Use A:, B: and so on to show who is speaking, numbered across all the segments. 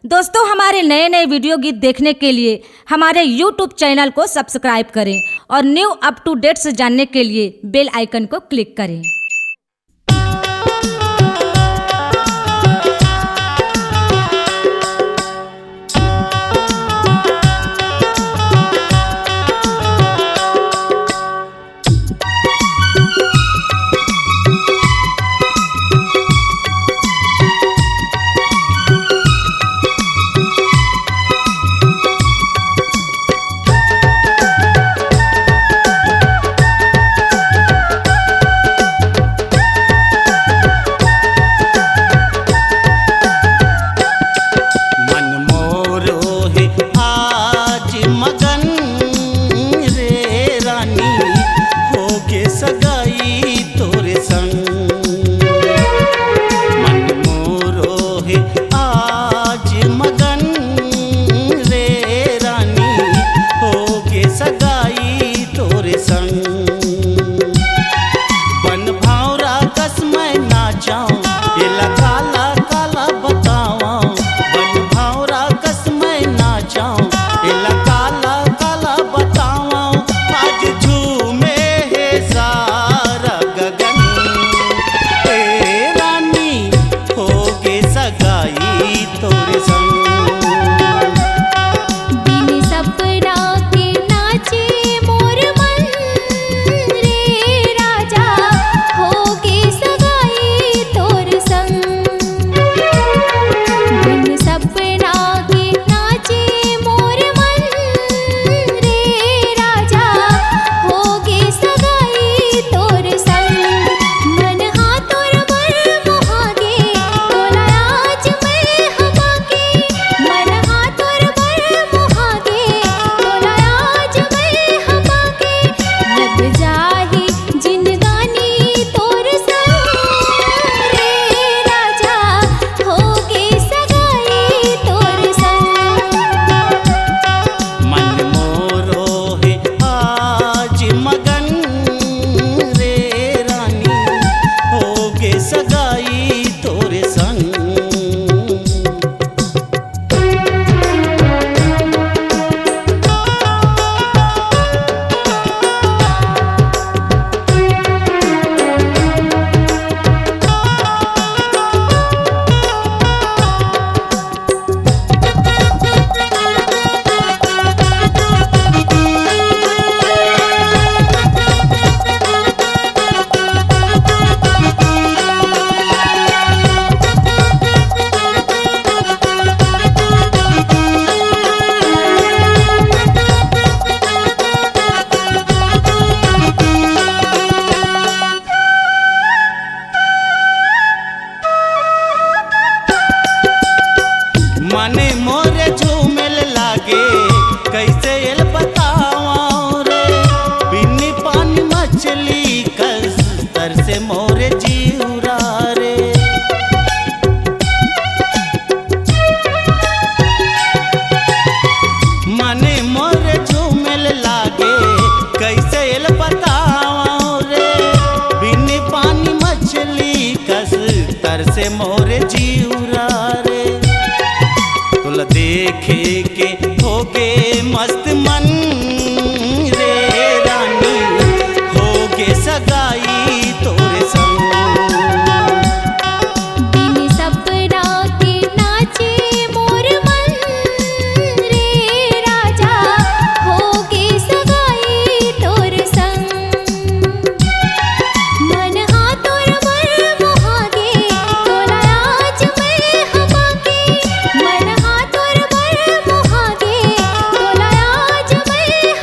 A: दोस्तों, हमारे नए नए वीडियो गीत देखने के लिए हमारे YouTube चैनल को सब्सक्राइब करें और न्यू अप टू डेट्स जानने के लिए बेल आइकन को क्लिक करें।
B: मने मोरे झूमेल लागे कैसे एल बतावा रे, बिन्नी पानी मछली कस तर से मोरे जीवरा रे। मने मोरे झूमेल लागे कैसे एल बतावा रे, बिन्नी पानी मछली कस तर से मोरे जीवरा रे। देखे के होगे मस्त मन रे रानी, होगे सगाई तोरे संग।
C: बिन सपना के नाचे मोर मन रे राजा, होगे सगाई तोरे संग। मन हाथोर बर मोहागे तोला आज मैं हमाके, मन हाथोर बर मोहागे तोला आज मैं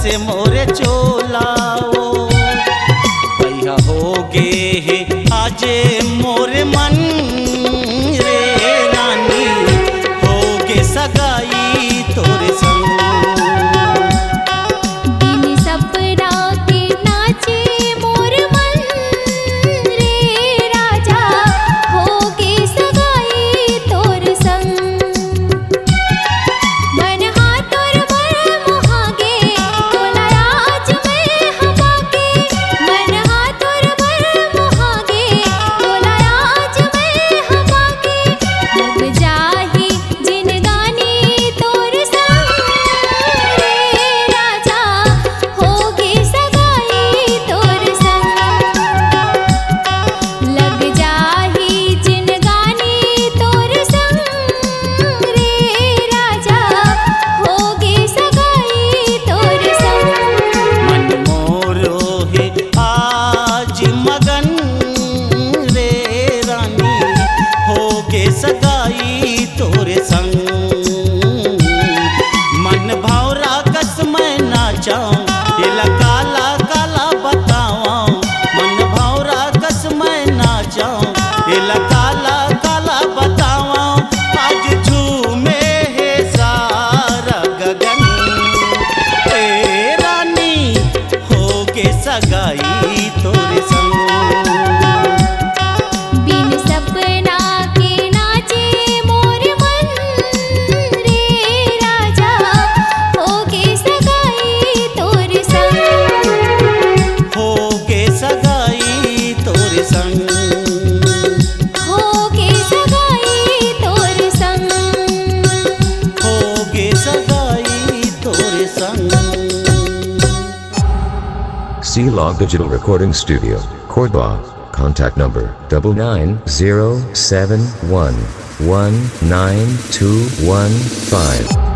B: से मोरे चोलाओ भैया होगे है आजे मोरे मन रे रानी होगे सगाई तोरे संग
C: बिन सपना के नाचे मोर मन रे राजा होगे सगाई तोर संग मन हाथोर बर मोहागे तोला आज मैं हवा के मन हाथोर बर मोहागे तोला आज मैं हवा के लग जाही जिन गानी तोर संग रे राजा होगे सगाई तोर संग लग जाही जिन गानी तोर संग रे राजा होगे सगाई तोर संग
B: मन मोरो है आज मगन रे रानी होगे सगाई तोरे संग मन भावरा कस मैं नाचाऊं ये काला काला बताऊं मन भावरा कस मैं नाचाऊं ये काला काला बताऊं आज झूमे है सारा गगन ए रानी होगे सगाई तोरे संग
C: बिन सपना के नाचे मोर मन रे राजा होगे सगाई तोर संग
B: होगे सगाई तोरे संग
C: होगे सगाई तोर संग
B: होगे सगाई तोरे संग
D: C-Log Digital Recording Studio, Cordoba. Contact number 99071192215.